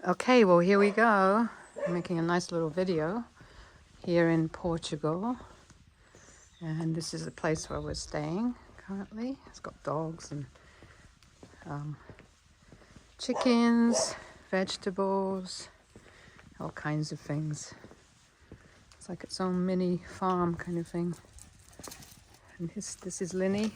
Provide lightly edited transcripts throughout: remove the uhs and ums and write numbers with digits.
Okay, well, here we go. I'm making a nice little video here in Portugal. And this is the place where we're staying currently. It's got dogs and chickens, vegetables, all kinds of things. It's like its own mini farm kind of thing. And this is Linnie.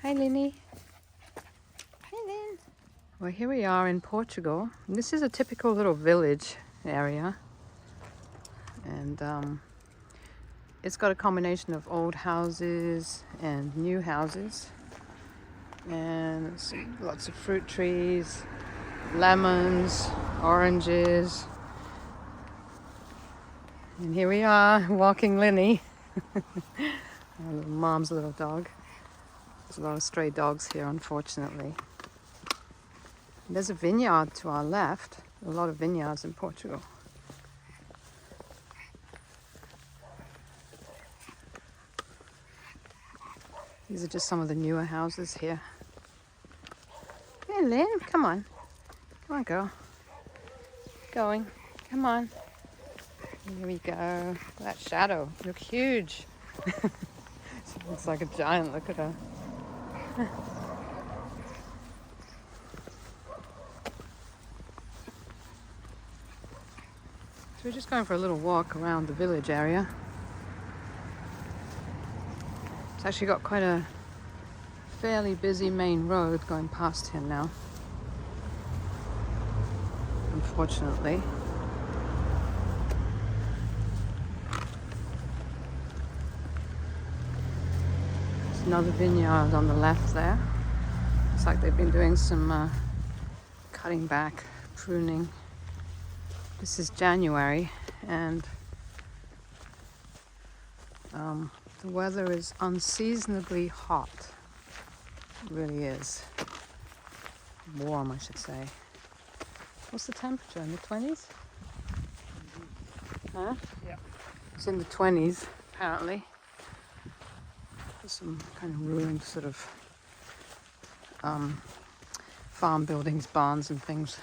Hi, Linnie. Hi, Lynn. Well, here we are in Portugal. This is a typical little village area. And it's got a combination of old houses and new houses. And lots of fruit trees, lemons, oranges. And here we are, walking Linnie, our mom's little dog. There's a lot of stray dogs here, unfortunately. There's a vineyard to our left. A lot of vineyards in Portugal. These are just some of the newer houses here. Hey, Lynn, come on. Come on, girl. Going. Come on. Here we go. That shadow. You look huge. She looks like a giant. Look at her. So we're just going for a little walk around the village area. It's actually got quite a fairly busy main road going past here now, unfortunately. There's another vineyard on the left there. Looks like they've been doing some cutting back, pruning. This is January, and the weather is unseasonably hot. It really is. Warm, I should say. What's the temperature? In the 20s? Huh? Yeah. It's in the 20s, apparently. There's some kind of ruined sort of farm buildings, barns and things.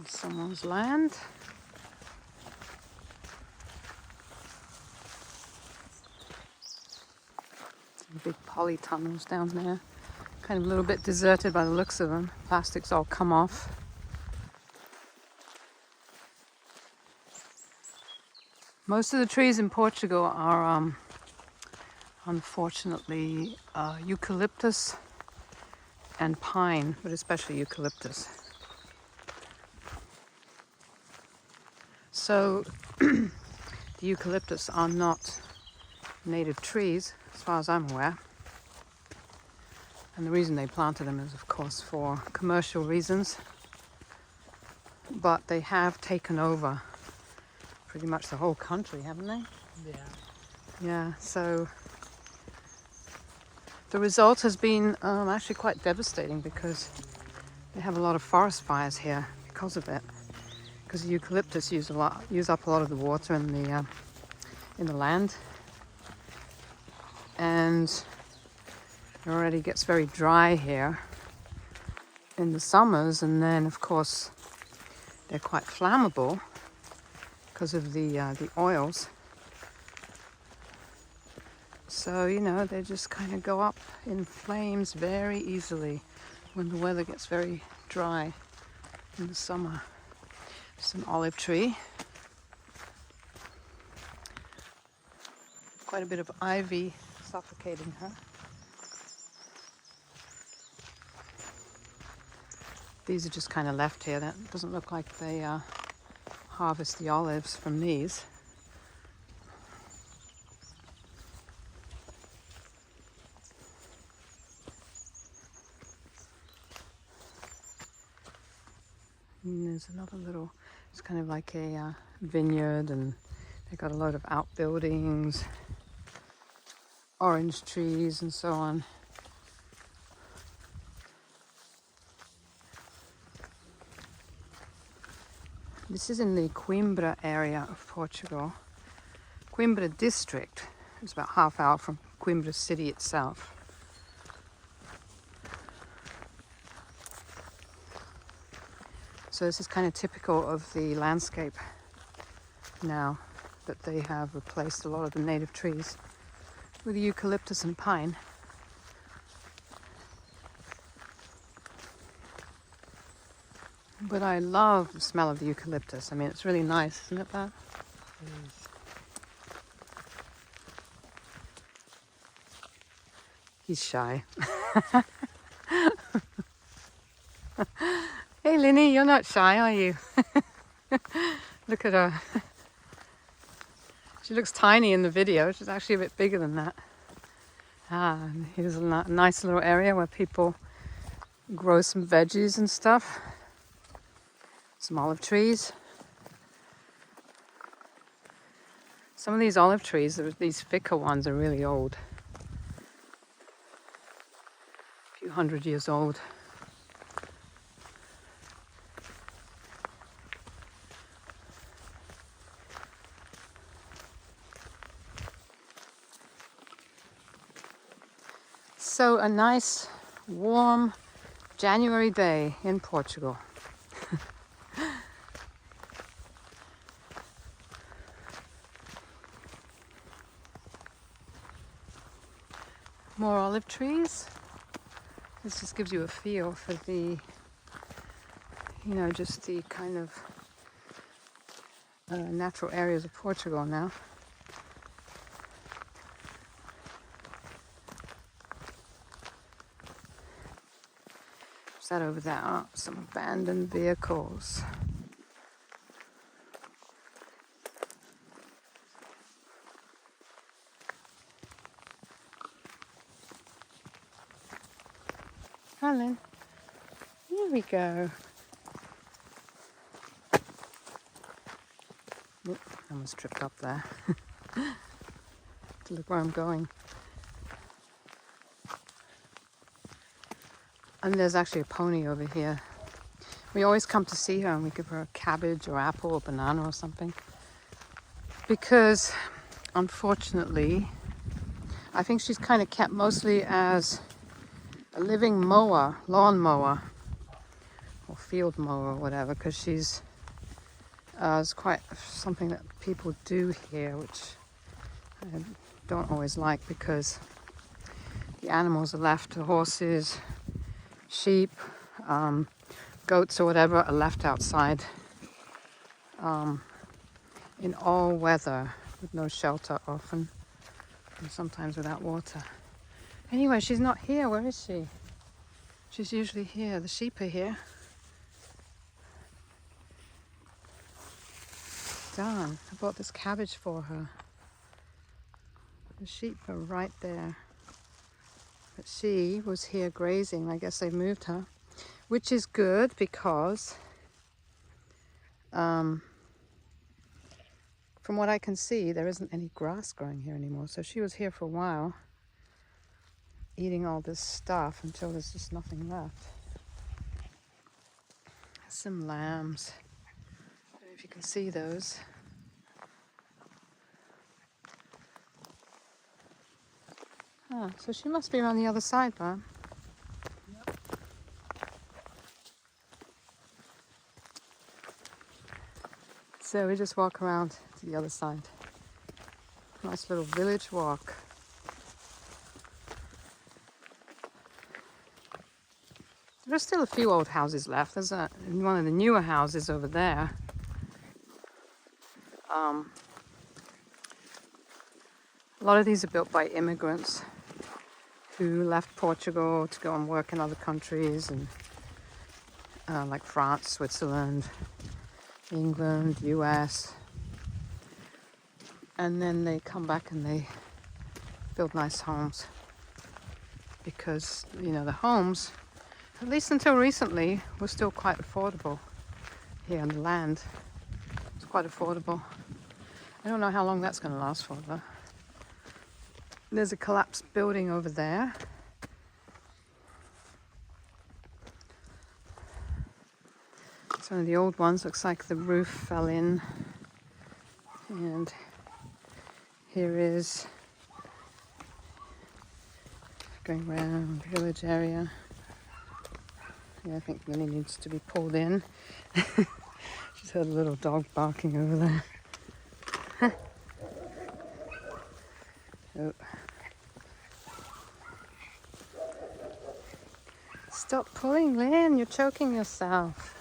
Someone's land. Some big polytunnels down there. Kind of a little bit deserted by the looks of them. Plastic's all come off. Most of the trees in Portugal are unfortunately eucalyptus and pine, but especially eucalyptus. So the eucalyptus are not native trees, as far as I'm aware. And the reason they planted them is, of course, for commercial reasons. But they have taken over pretty much the whole country, haven't they? Yeah. Yeah, so the result has been actually quite devastating, because they have a lot of forest fires here because of it. Because the eucalyptus use up a lot of the water in the land, and it already gets very dry here in the summers, and then of course they're quite flammable because of the oils. So they just kind of go up in flames very easily when the weather gets very dry in the summer. There's an olive tree. Quite a bit of ivy suffocating her. These are just kind of left here. That doesn't look like they harvest the olives from these. And there's another little, it's kind of like a vineyard, and they've got a lot of outbuildings. orange trees and so on. This is in the Coimbra area of Portugal. Coimbra district is about half hour from Coimbra city itself. So this is kind of typical of the landscape now that they have replaced a lot of the native trees with eucalyptus and pine. But I love the smell of the eucalyptus. I mean, it's really nice, isn't it, Bob? He's shy. Hey, Linnie, you're not shy, are you? Look at her. She looks tiny in the video. She's actually a bit bigger than that. And here's a nice little area where people grow some veggies and stuff. Some olive trees. Some of these olive trees, these thicker ones, are really old. A few 100 years old. So a nice, warm January day in Portugal. More olive trees. This just gives you a feel for the, just the kind of natural areas of Portugal now. What's that over there? Oh, some abandoned vehicles. Helen, here we go. Oop, I almost tripped up there. To look where I'm going. And there's actually a pony over here. We always come to see her and we give her a cabbage or apple or banana or something. Because, unfortunately, I think she's kind of kept mostly as a living mower, lawn mower, or field mower, or whatever, because she's it's quite something that people do here, which I don't always like, because the animals are left to horses, sheep, goats or whatever are left outside in all weather with no shelter often, and sometimes without water. Anyway, she's not here. Where is she? She's usually here. The sheep are here. Darn, I bought this cabbage for her. The sheep are right there. But she was here grazing. I guess they moved her, which is good because from what I can see, there isn't any grass growing here anymore. So she was here for a while, eating all this stuff until there's just nothing left. Some lambs. I don't know if you can see those. Ah, so she must be around the other side, Bob. Yep. So we just walk around to the other side. Nice little village walk. There are still a few old houses left. There's one of the newer houses over there. A lot of these are built by immigrants who left Portugal to go and work in other countries, and like France, Switzerland, England, US. And then they come back and they build nice homes. Because, the homes, at least until recently, were still quite affordable here on the land. It's quite affordable. I don't know how long that's going to last for, though. There's a collapsed building over there. It's one of the old ones. Looks like the roof fell in. And here is going around the village area. Yeah, I think Linnie needs to be pulled in. She's heard a little dog barking over there. Oh. Stop pulling, Lynn. You're choking yourself.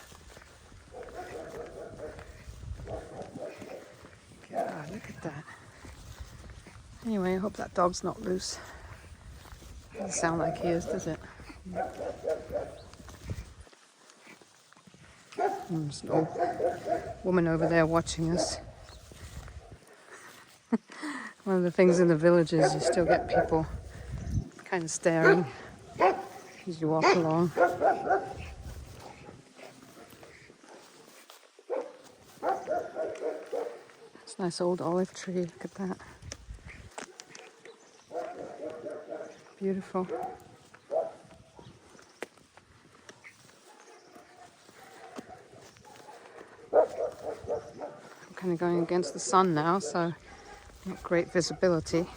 God, look at that. Anyway, I hope that dog's not loose. Doesn't sound like he is, does it? There's an old woman over there watching us. One of the things in the villages, you still get people kind of staring as you walk along. It's a nice old olive tree, look at that. Beautiful. I'm kind of going against the sun now, so not great visibility.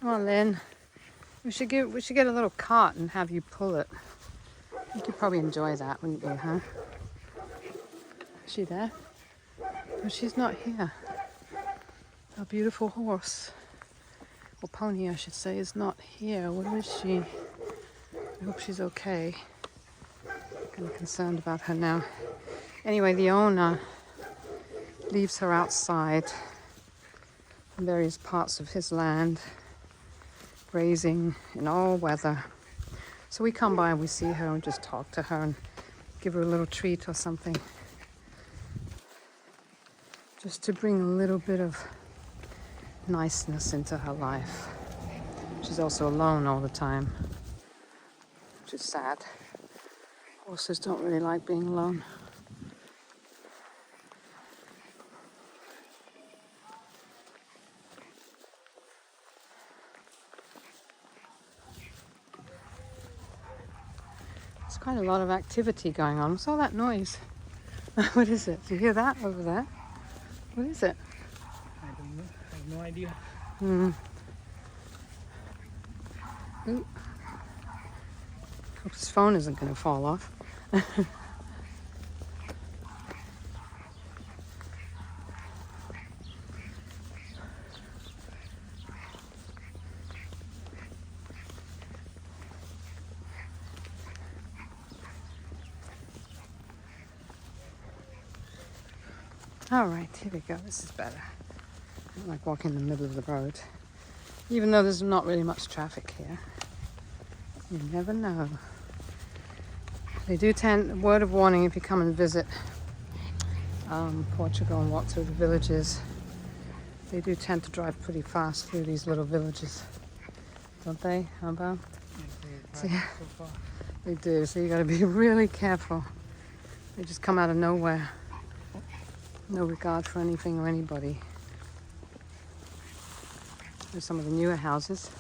Come on, Lynn. We should get a little cart and have you pull it. You could probably enjoy that, wouldn't you, huh? Is she there? Oh, she's not here. Our beautiful horse, or pony I should say, is not here. Where is she? I hope she's okay. I'm kind of concerned about her now. Anyway, the owner leaves her outside in various parts of his land, grazing in all weather. So we come by and we see her and just talk to her and give her a little treat or something. Just to bring a little bit of niceness into her life. She's also alone all the time, which is sad. Horses don't really like being alone. There's quite a lot of activity going on. What's all that noise? What is it? Do you hear that over there? What is it? I don't know. I have no idea. Ooh. Hope his phone isn't going to fall off. All right, here we go. This is better. I don't like walking in the middle of the road. Even though there's not really much traffic here. You never know. They do tend, word of warning if you come and visit Portugal and walk through the villages, they do tend to drive pretty fast through these little villages. Don't they, Abba? So far. They do, so you gotta be really careful. They just come out of nowhere. No regard for anything or anybody. There's some of the newer houses.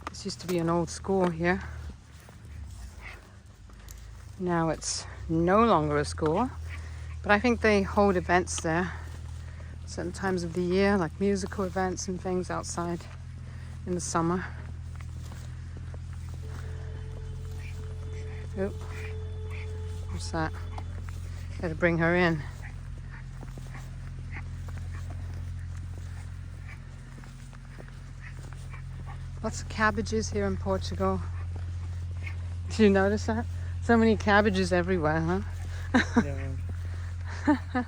This used to be an old school here. Now it's no longer a school, but I think they hold events there certain times of the year, like musical events and things outside in the summer. Oh, what's that? Better bring her in. Lots of cabbages here in Portugal. Did you notice that? So many cabbages everywhere, huh? Yeah.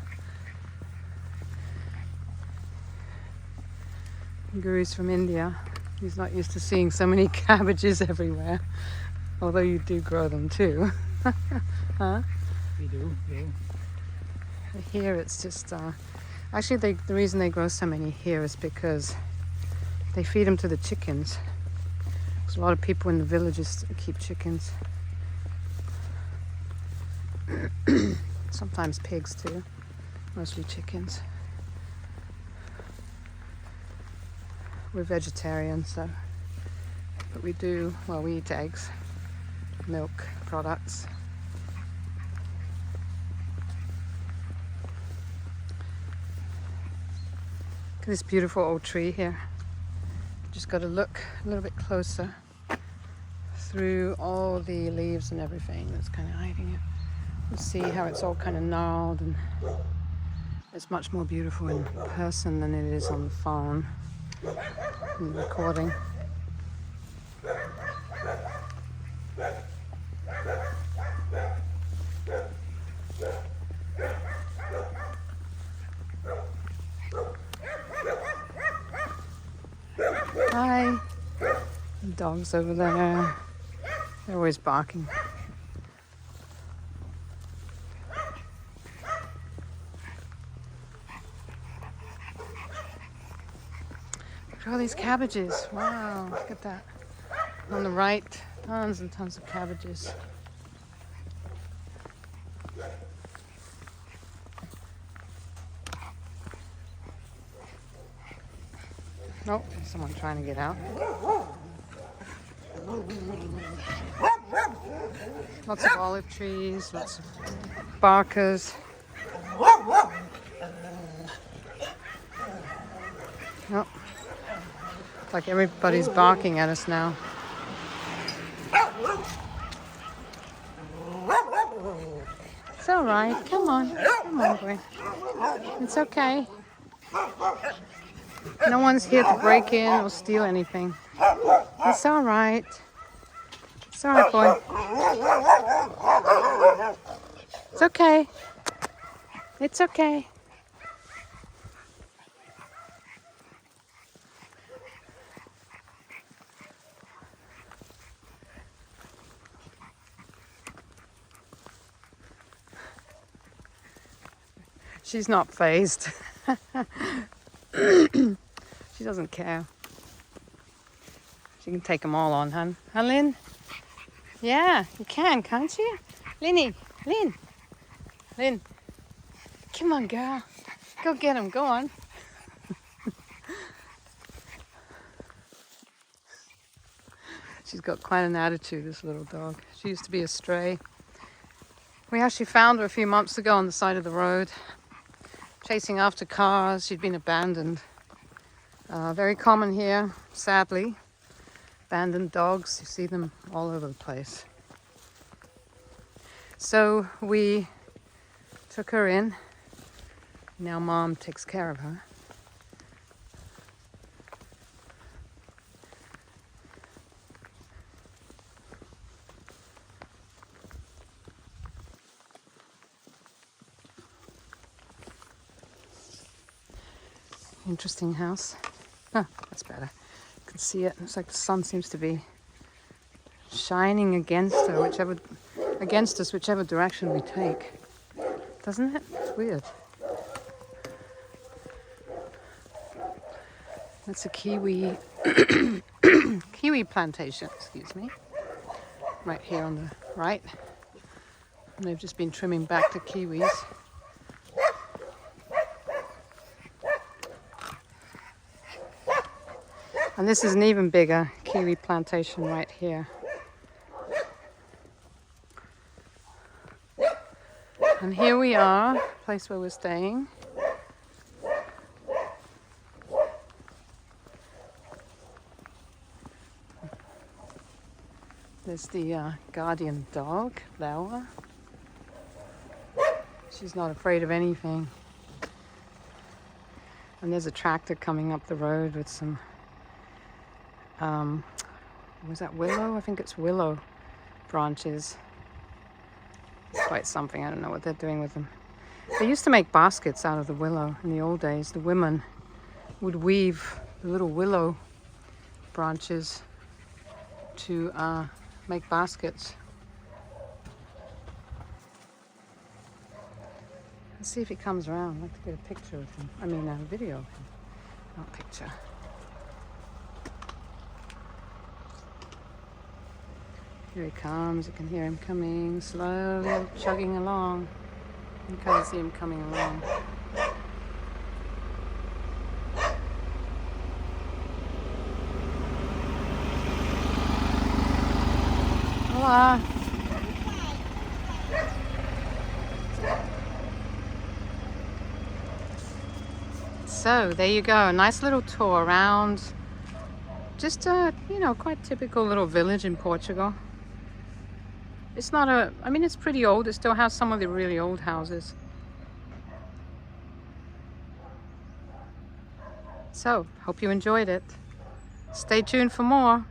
Guru's from India. He's not used to seeing so many cabbages everywhere. Although you do grow them too. Huh? We do. Here it's just... actually, the reason they grow so many here is because They feed them to the chickens. There's a lot of people in the villages keep chickens. Sometimes pigs too, mostly chickens. We're vegetarian, so, but we eat eggs, milk products. Look at this beautiful old tree here. Just got to look a little bit closer through all the leaves and everything that's kind of hiding it. You see how it's all kind of gnarled, and it's much more beautiful in person than it is on the phone in the recording. Hi. The dog's over there. They're always barking. Look at all these cabbages. Wow, look at that. On the right, tons and tons of cabbages. Oh, someone trying to get out. Lots of olive trees, lots of barkers. Oh, like everybody's barking at us now. It's all right. Come on, boy. It's okay. No one's here to break in or steal anything. It's all right. It's all right, boy. It's okay. It's okay. She's not fazed. She doesn't care. She can take them all on, hun. Huh, Lynn? Yeah, you can, can't you? Linnie, Lynn. Lynn. Come on, girl. Go get him. Go on. She's got quite an attitude, this little dog. She used to be a stray. We actually found her a few months ago on the side of the road, chasing after cars. She'd been abandoned. Very common here, sadly. Abandoned dogs, you see them all over the place. So we took her in. Now Mom takes care of her. Interesting house. Oh, that's better. You can see it. It's like the sun seems to be shining against her, whichever direction we take. Doesn't it? It's weird. That's a kiwi kiwi plantation, excuse me. Right here on the right. And they've just been trimming back the kiwis. And this is an even bigger kiwi plantation right here. And here we are, place where we're staying. There's the guardian dog, Laura. She's not afraid of anything. And there's a tractor coming up the road with some was that willow? I think it's willow branches. It's quite something. I don't know what they're doing with them. They used to make baskets out of the willow in the old days. The women would weave the little willow branches to make baskets. Let's see if he comes around. I'd like to get a picture of him. I mean, a video of him, not picture. Here he comes. You can hear him coming, slowly chugging along. You can kind of see him coming along. Hola. So there you go, a nice little tour around just a, you know, quite typical little village in Portugal. It's not a, I mean, it's pretty old. It still has some of the really old houses. So, hope you enjoyed it. Stay tuned for more.